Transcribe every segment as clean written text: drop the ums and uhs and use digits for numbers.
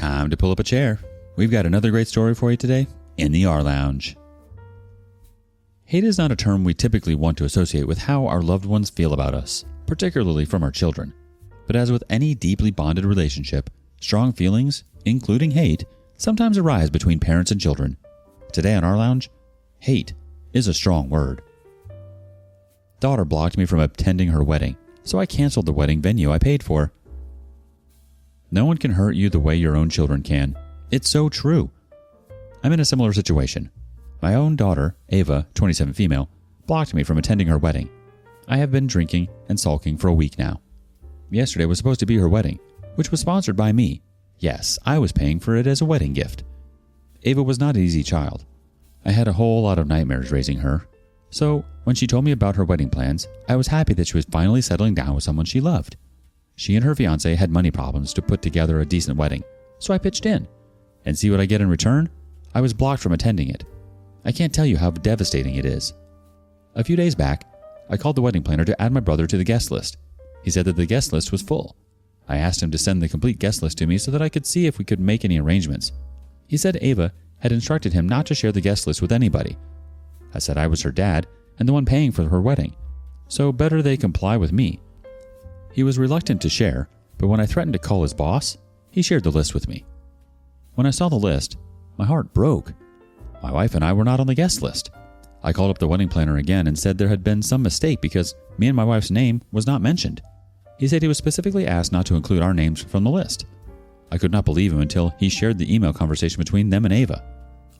Time to pull up a chair. We've got another great story for you today in the R Lounge. Hate is not a term we typically want to associate with how our loved ones feel about us, particularly from our children. But as with any deeply bonded relationship, strong feelings, including hate, sometimes arise between parents and children. Today on R Lounge, hate is a strong word. Daughter blocked me from attending her wedding, so I canceled the wedding venue I paid for. No one can hurt you the way your own children can. It's so true. I'm in a similar situation. My own daughter, Ava, 27 female, blocked me from attending her wedding. I have been drinking and sulking for a week now. Yesterday was supposed to be her wedding, which was sponsored by me. Yes, I was paying for it as a wedding gift. Ava was not an easy child. I had a whole lot of nightmares raising her. So, when she told me about her wedding plans, I was happy that she was finally settling down with someone she loved. She and her fiancé had money problems to put together a decent wedding, so I pitched in. And see what I get in return? I was blocked from attending it. I can't tell you how devastating it is. A few days back, I called the wedding planner to add my brother to the guest list. He said that the guest list was full. I asked him to send the complete guest list to me so that I could see if we could make any arrangements. He said Ava had instructed him not to share the guest list with anybody. I said I was her dad and the one paying for her wedding, so better they comply with me. He was reluctant to share, but when I threatened to call his boss, he shared the list with me. When I saw the list, my heart broke. My wife and I were not on the guest list. I called up the wedding planner again and said there had been some mistake because me and my wife's name was not mentioned. He said he was specifically asked not to include our names from the list. I could not believe him until he shared the email conversation between them and Ava.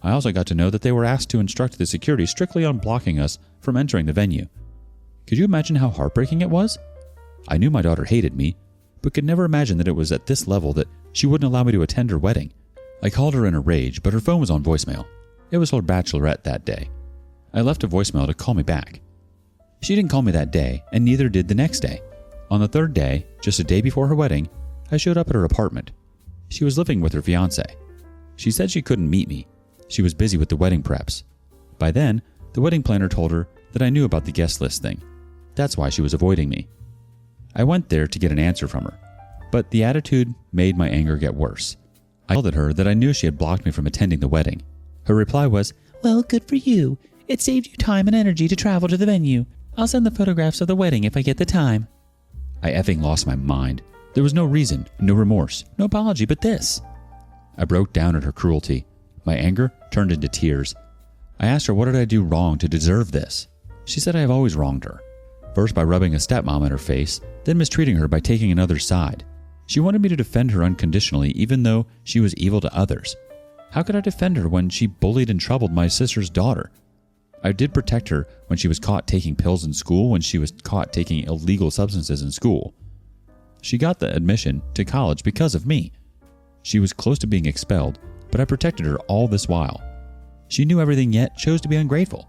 I also got to know that they were asked to instruct the security strictly on blocking us from entering the venue. Could you imagine how heartbreaking it was? I knew my daughter hated me, but could never imagine that it was at this level that she wouldn't allow me to attend her wedding. I called her in a rage, but her phone was on voicemail. It was her bachelorette that day. I left a voicemail to call me back. She didn't call me that day, and neither did the next day. On the third day, just a day before her wedding, I showed up at her apartment. She was living with her fiancé. She said she couldn't meet me. She was busy with the wedding preps. By then, the wedding planner told her that I knew about the guest list thing. That's why she was avoiding me. I went there to get an answer from her, but the attitude made my anger get worse. I yelled at her that I knew she had blocked me from attending the wedding. Her reply was, "Well, good for you. It saved you time and energy to travel to the venue. I'll send the photographs of the wedding if I get the time." I effing lost my mind. There was no reason, no remorse, no apology, but this. I broke down at her cruelty. My anger turned into tears. I asked her what did I do wrong to deserve this. She said I have always wronged her. First by rubbing a stepmom in her face, then mistreating her by taking another's side. She wanted me to defend her unconditionally even though she was evil to others. How could I defend her when she bullied and troubled my sister's daughter? I did protect her when she was caught taking pills in school, when she was caught taking illegal substances in school. She got the admission to college because of me. She was close to being expelled, but I protected her all this while. She knew everything yet chose to be ungrateful.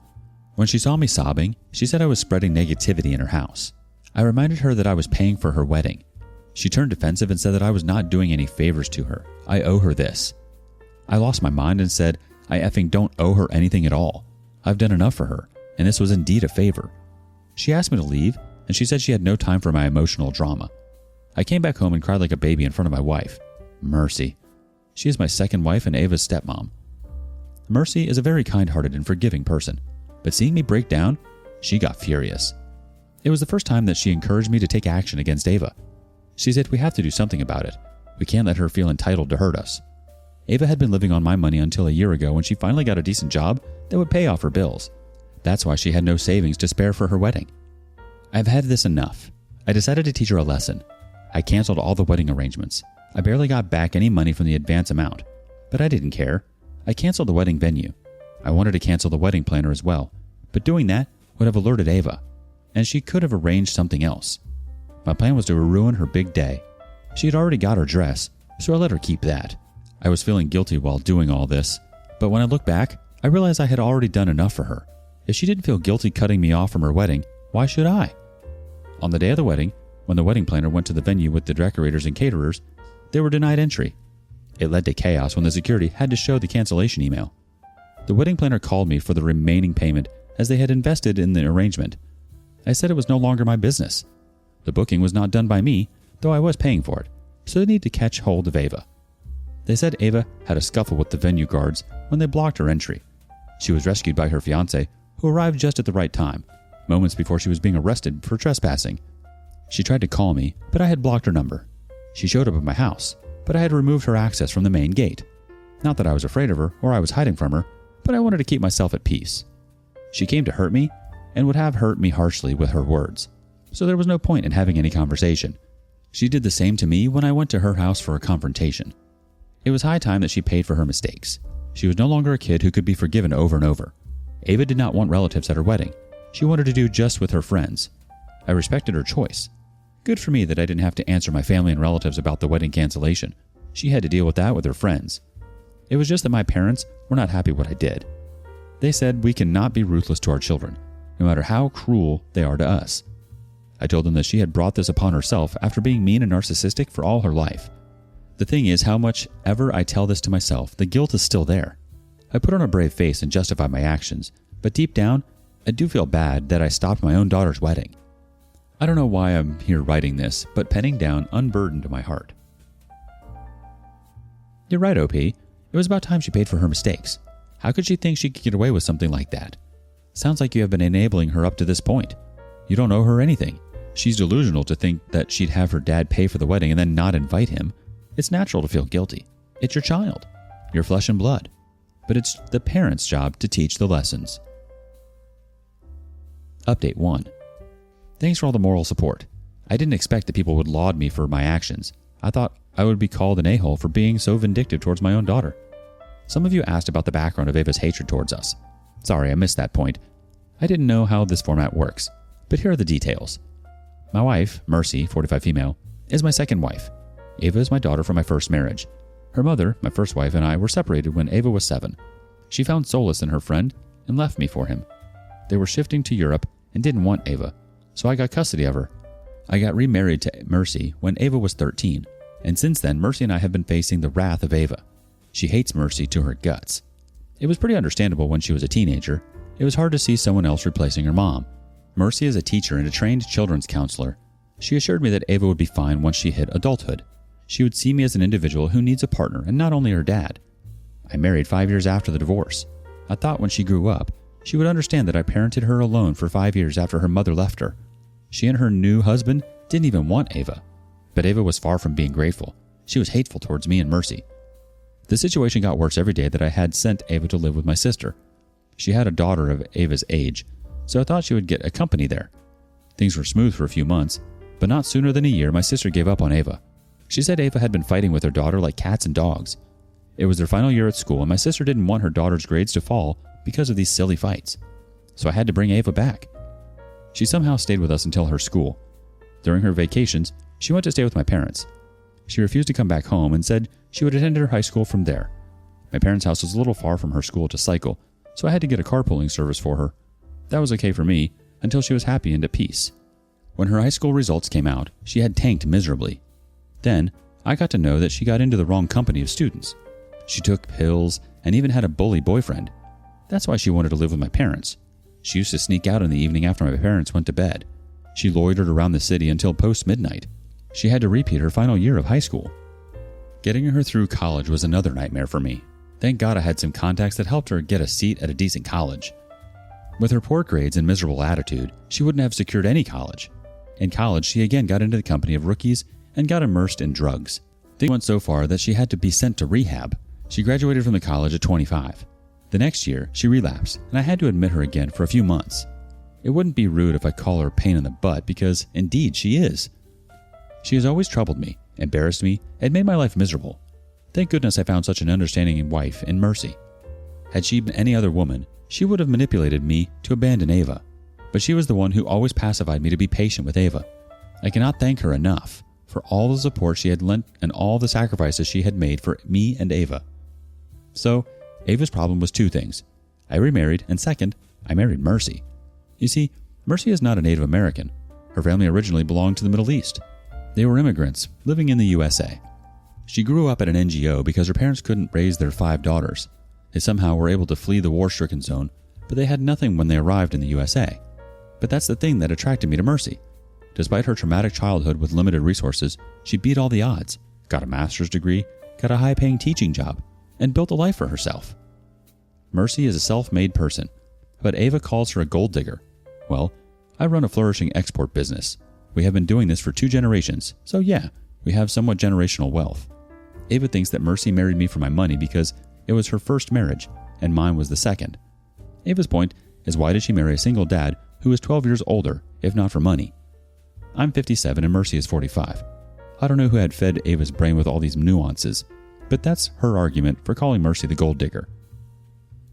When she saw me sobbing, she said I was spreading negativity in her house. I reminded her that I was paying for her wedding. She turned defensive and said that I was not doing any favors to her. I owe her this. I lost my mind and said I effing don't owe her anything at all. I've done enough for her, and this was indeed a favor. She asked me to leave, and she said she had no time for my emotional drama. I came back home and cried like a baby in front of my wife. Mercy. She is my second wife and Ava's stepmom. Mercy is a very kind-hearted and forgiving person, but seeing me break down, she got furious. It was the first time that she encouraged me to take action against Ava. She said we have to do something about it. We can't let her feel entitled to hurt us. Ava had been living on my money until a year ago when she finally got a decent job that would pay off her bills. That's why she had no savings to spare for her wedding. I've had this enough. I decided to teach her a lesson. I canceled all the wedding arrangements. I barely got back any money from the advance amount, but I didn't care. I canceled the wedding venue. I wanted to cancel the wedding planner as well, but doing that would have alerted Ava, and she could have arranged something else. My plan was to ruin her big day. She had already got her dress, so I let her keep that. I was feeling guilty while doing all this, but when I look back, I realized I had already done enough for her. If she didn't feel guilty cutting me off from her wedding, why should I? On the day of the wedding, when the wedding planner went to the venue with the decorators and caterers, they were denied entry. It led to chaos when the security had to show the cancellation email. The wedding planner called me for the remaining payment as they had invested in the arrangement. I said it was no longer my business. The booking was not done by me, though I was paying for it, so they need to catch hold of Ava. They said Ava had a scuffle with the venue guards when they blocked her entry. She was rescued by her fiancé, who arrived just at the right time, moments before she was being arrested for trespassing. She tried to call me, but I had blocked her number. She showed up at my house, but I had removed her access from the main gate. Not that I was afraid of her or I was hiding from her, but I wanted to keep myself at peace. She came to hurt me and would have hurt me harshly with her words, so there was no point in having any conversation. She did the same to me when I went to her house for a confrontation. It was high time that she paid for her mistakes. She was no longer a kid who could be forgiven over and over. Ava did not want relatives at her wedding. She wanted to do just with her friends. I respected her choice. Good for me that I didn't have to answer my family and relatives about the wedding cancellation. She had to deal with that with her friends. It was just that my parents were not happy what I did. They said we cannot be ruthless to our children, no matter how cruel they are to us. I told them that she had brought this upon herself after being mean and narcissistic for all her life. The thing is, how much ever I tell this to myself, the guilt is still there. I put on a brave face and justify my actions, but deep down, I do feel bad that I stopped my own daughter's wedding. I don't know why I'm here writing this, but penning down unburdened my heart. You're right, OP. It was about time she paid for her mistakes. How could she think she could get away with something like that? Sounds like you have been enabling her up to this point. You don't owe her anything. She's delusional to think that she'd have her dad pay for the wedding and then not invite him. It's natural to feel guilty. It's your child, your flesh and blood. But it's the parents' job to teach the lessons. Update 1. Thanks for all the moral support. I didn't expect that people would laud me for my actions. I thought I would be called an a-hole for being so vindictive towards my own daughter. Some of you asked about the background of Ava's hatred towards us. Sorry, I missed that point. I didn't know how this format works, but here are the details. My wife, Mercy, 45 female, is my second wife. Ava is my daughter from my first marriage. Her mother, my first wife, and I were separated when Ava was 7. She found solace in her friend and left me for him. They were shifting to Europe and didn't want Ava, so I got custody of her. I got remarried to Mercy when Ava was 13, and since then Mercy and I have been facing the wrath of Ava. She hates Mercy to her guts. It was pretty understandable when she was a teenager. It was hard to see someone else replacing her mom. Mercy is a teacher and a trained children's counselor. She assured me that Ava would be fine once she hit adulthood. She would see me as an individual who needs a partner and not only her dad. I married 5 years after the divorce. I thought when she grew up, she would understand that I parented her alone for 5 years after her mother left her. She and her new husband didn't even want Ava. But Ava was far from being grateful. She was hateful towards me and Mercy. The situation got worse every day that I had sent Ava to live with my sister. She had a daughter of Ava's age, so I thought she would get a company there. Things were smooth for a few months, but not sooner than a year my sister gave up on Ava. She said Ava had been fighting with her daughter like cats and dogs. It was their final year at school and my sister didn't want her daughter's grades to fall because of these silly fights. So I had to bring Ava back. She somehow stayed with us until her school. During her vacations, she went to stay with my parents. She refused to come back home and said she would attend her high school from there. My parents' house was a little far from her school to cycle, so I had to get a carpooling service for her. That was okay for me until she was happy and at peace. When her high school results came out, she had tanked miserably. Then, I got to know that she got into the wrong company of students. She took pills and even had a bully boyfriend. That's why she wanted to live with my parents. She used to sneak out in the evening after my parents went to bed. She loitered around the city until post-midnight. She had to repeat her final year of high school. Getting her through college was another nightmare for me. Thank God I had some contacts that helped her get a seat at a decent college. With her poor grades and miserable attitude, she wouldn't have secured any college. In college, she again got into the company of rookies and got immersed in drugs. Things went so far that she had to be sent to rehab. She graduated from the college at 25. The next year, she relapsed, and I had to admit her again for a few months. It wouldn't be rude if I call her a pain in the butt because, indeed, she is. She has always troubled me, embarrassed me, and made my life miserable. Thank goodness I found such an understanding wife in Mercy. Had she been any other woman, she would have manipulated me to abandon Ava. But she was the one who always pacified me to be patient with Ava. I cannot thank her enough for all the support she had lent and all the sacrifices she had made for me and Ava. So, Ava's problem was two things. I remarried, and second, I married Mercy. You see, Mercy is not a Native American. Her family originally belonged to the Middle East. They were immigrants living in the USA. She grew up at an NGO because her parents couldn't raise their 5 daughters. They somehow were able to flee the war-stricken zone, but they had nothing when they arrived in the USA. But that's the thing that attracted me to Mercy. Despite her traumatic childhood with limited resources, she beat all the odds, got a master's degree, got a high-paying teaching job, and built a life for herself. Mercy is a self-made person, but Ava calls her a gold digger. Well, I run a flourishing export business. We have been doing this for 2 generations, so yeah, we have somewhat generational wealth. Ava thinks that Mercy married me for my money because it was her first marriage, and mine was the second. Ava's point is, why did she marry a single dad who is 12 years older, if not for money? I'm 57 and Mercy is 45. I don't know who had fed Ava's brain with all these nuances, but that's her argument for calling Mercy the gold digger.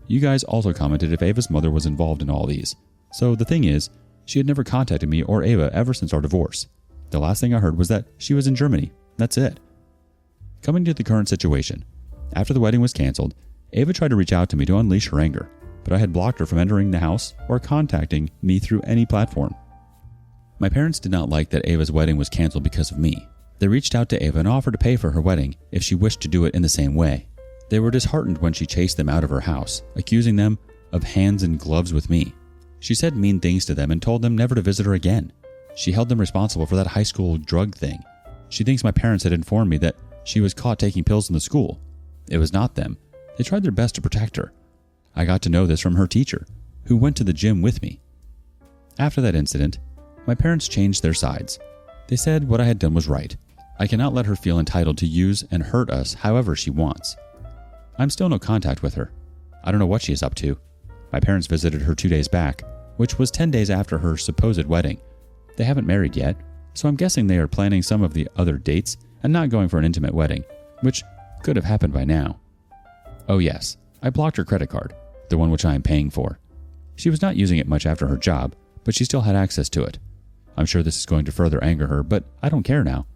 You guys also commented if Ava's mother was involved in all these. So the thing is, she had never contacted me or Ava ever since our divorce. The last thing I heard was that she was in Germany. That's it. Coming to the current situation. After the wedding was canceled, Ava tried to reach out to me to unleash her anger, but I had blocked her from entering the house or contacting me through any platform. My parents did not like that Ava's wedding was canceled because of me. They reached out to Ava and offered to pay for her wedding if she wished to do it in the same way. They were disheartened when she chased them out of her house, accusing them of hands and gloves with me. She said mean things to them and told them never to visit her again. She held them responsible for that high school drug thing. She thinks my parents had informed me that she was caught taking pills in the school. It was not them. They tried their best to protect her. I got to know this from her teacher, who went to the gym with me. After that incident, my parents changed their sides. They said what I had done was right. I cannot let her feel entitled to use and hurt us however she wants. I'm still no contact with her. I don't know what she is up to. My parents visited her 2 days back, which was 10 days after her supposed wedding. They haven't married yet, so I'm guessing they are planning some of the other dates and not going for an intimate wedding, which could have happened by now. Oh yes, I blocked her credit card, the one which I am paying for. She was not using it much after her job, but she still had access to it. I'm sure this is going to further anger her, but I don't care now.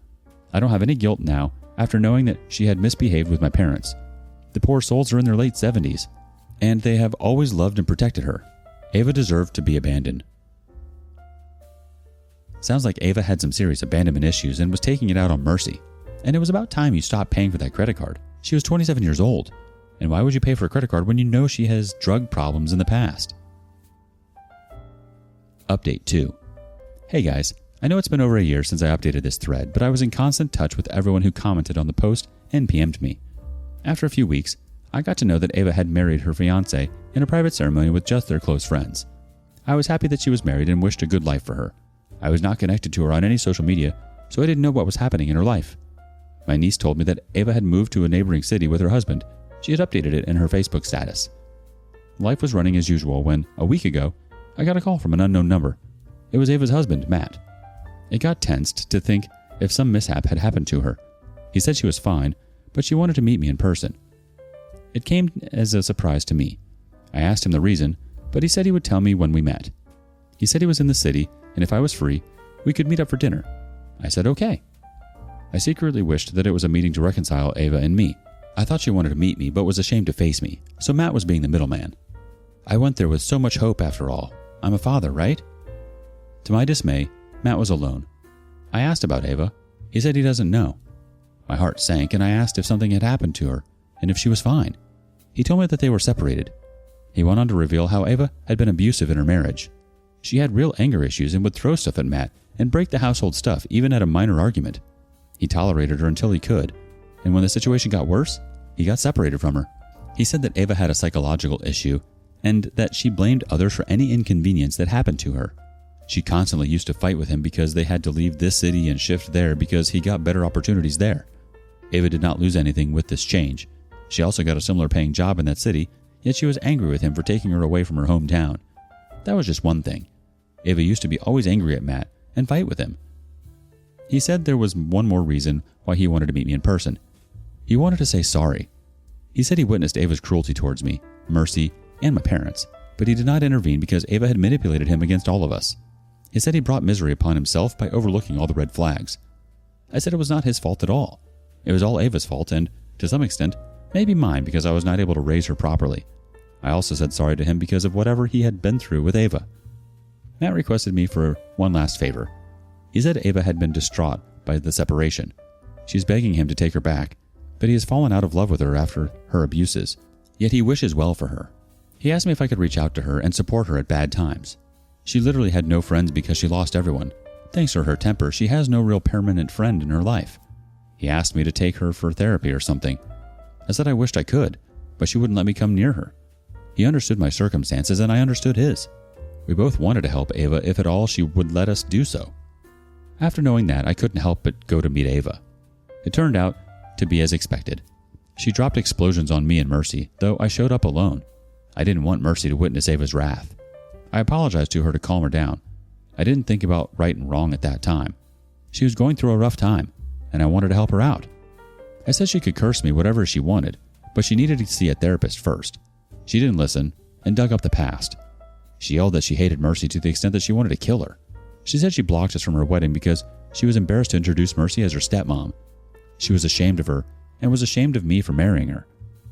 I don't have any guilt now after knowing that she had misbehaved with my parents. The poor souls are in their late 70s, and they have always loved and protected her. Ava deserved to be abandoned. Sounds like Ava had some serious abandonment issues and was taking it out on Mercy. And it was about time you stopped paying for that credit card. She was 27 years old. And why would you pay for a credit card when you know she has drug problems in the past? Update 2. Hey guys, I know it's been over a year since I updated this thread, but I was in constant touch with everyone who commented on the post and PM'd me. After a few weeks, I got to know that Ava had married her fiancé in a private ceremony with just their close friends. I was happy that she was married and wished a good life for her. I was not connected to her on any social media, so I didn't know what was happening in her life. My niece told me that Ava had moved to a neighboring city with her husband. She had updated it in her Facebook status. Life was running as usual when, a week ago, I got a call from an unknown number. It was Ava's husband, Matt. It got tensed to think if some mishap had happened to her. He said she was fine, but she wanted to meet me in person. It came as a surprise to me. I asked him the reason, but he said he would tell me when we met. He said he was in the city, and if I was free, we could meet up for dinner. I said okay. I secretly wished that it was a meeting to reconcile Ava and me. I thought she wanted to meet me, but was ashamed to face me, so Matt was being the middleman. I went there with so much hope after all. I'm a father, right? To my dismay, Matt was alone. I asked about Ava. He said he doesn't know. My heart sank, and I asked if something had happened to her, and if she was fine. He told me that they were separated. He went on to reveal how Ava had been abusive in her marriage. She had real anger issues and would throw stuff at Matt and break the household stuff even at a minor argument. He tolerated her until he could, and when the situation got worse, he got separated from her. He said that Ava had a psychological issue and that she blamed others for any inconvenience that happened to her. She constantly used to fight with him because they had to leave this city and shift there because he got better opportunities there. Ava did not lose anything with this change. She also got a similar paying job in that city, yet she was angry with him for taking her away from her hometown. That was just one thing. Ava used to be always angry at Matt and fight with him. He said there was one more reason why he wanted to meet me in person. He wanted to say sorry. He said he witnessed Ava's cruelty towards me, Mercy, and my parents, but he did not intervene because Ava had manipulated him against all of us. He said he brought misery upon himself by overlooking all the red flags. I said it was not his fault at all. It was all Ava's fault and, to some extent, maybe mine because I was not able to raise her properly. I also said sorry to him because of whatever he had been through with Ava. Matt requested me for one last favor. He said Ava had been distraught by the separation. She's begging him to take her back, but he has fallen out of love with her after her abuses. Yet he wishes well for her. He asked me if I could reach out to her and support her at bad times. She literally had no friends because she lost everyone. Thanks to her temper, she has no real permanent friend in her life. He asked me to take her for therapy or something. I said I wished I could, but she wouldn't let me come near her. He understood my circumstances and I understood his. We both wanted to help Ava if at all she would let us do so. After knowing that, I couldn't help but go to meet Ava. It turned out to be as expected. She dropped explosions on me and Mercy, though I showed up alone. I didn't want Mercy to witness Ava's wrath. I apologized to her to calm her down. I didn't think about right and wrong at that time. She was going through a rough time, and I wanted to help her out. I said she could curse me whatever she wanted, but she needed to see a therapist first. She didn't listen and dug up the past. She yelled that she hated Mercy to the extent that she wanted to kill her. She said she blocked us from her wedding because she was embarrassed to introduce Mercy as her stepmom. She was ashamed of her and was ashamed of me for marrying her.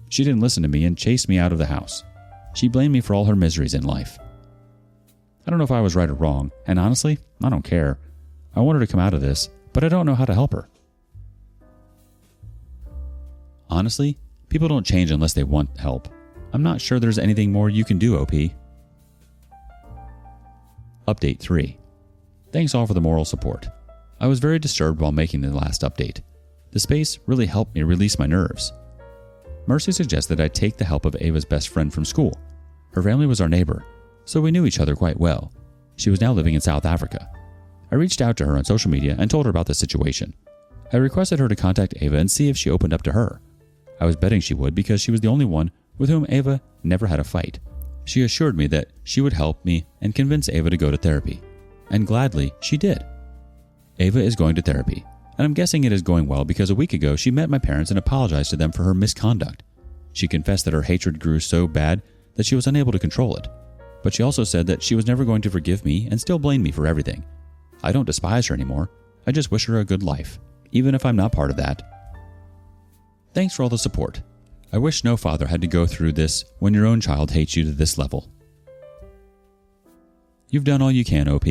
She didn't listen to me and chased me out of the house. She blamed me for all her miseries in life. I don't know if I was right or wrong, and honestly, I don't care. I want her to come out of this, but I don't know how to help her. Honestly, people don't change unless they want help. I'm not sure there's anything more you can do, OP. Update 3. Thanks all for the moral support. I was very disturbed while making the last update. The space really helped me release my nerves. Mercy suggested I take the help of Ava's best friend from school. Her family was our neighbor, so we knew each other quite well. She was now living in South Africa. I reached out to her on social media and told her about the situation. I requested her to contact Ava and see if she opened up to her. I was betting she would because she was the only one with whom Ava never had a fight. She assured me that she would help me and convince Ava to go to therapy. And gladly, she did. Ava is going to therapy, and I'm guessing it is going well because a week ago she met my parents and apologized to them for her misconduct. She confessed that her hatred grew so bad that she was unable to control it. But she also said that she was never going to forgive me and still blamed me for everything. I don't despise her anymore. I just wish her a good life, even if I'm not part of that. Thanks for all the support. I wish no father had to go through this when your own child hates you to this level. You've done all you can, OP.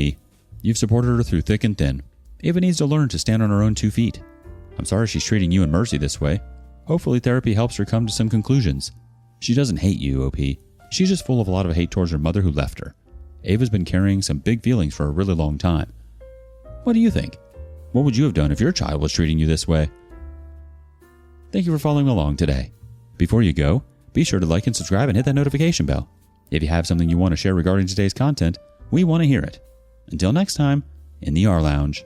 You've supported her through thick and thin. Ava needs to learn to stand on her own 2 feet. I'm sorry she's treating you and Mercy this way. Hopefully therapy helps her come to some conclusions. She doesn't hate you, OP. She's just full of a lot of hate towards her mother who left her. Ava's been carrying some big feelings for a really long time. What do you think? What would you have done if your child was treating you this way? Thank you for following along today. Before you go, be sure to like and subscribe and hit that notification bell. If you have something you want to share regarding today's content, we want to hear it. Until next time, in the R Lounge.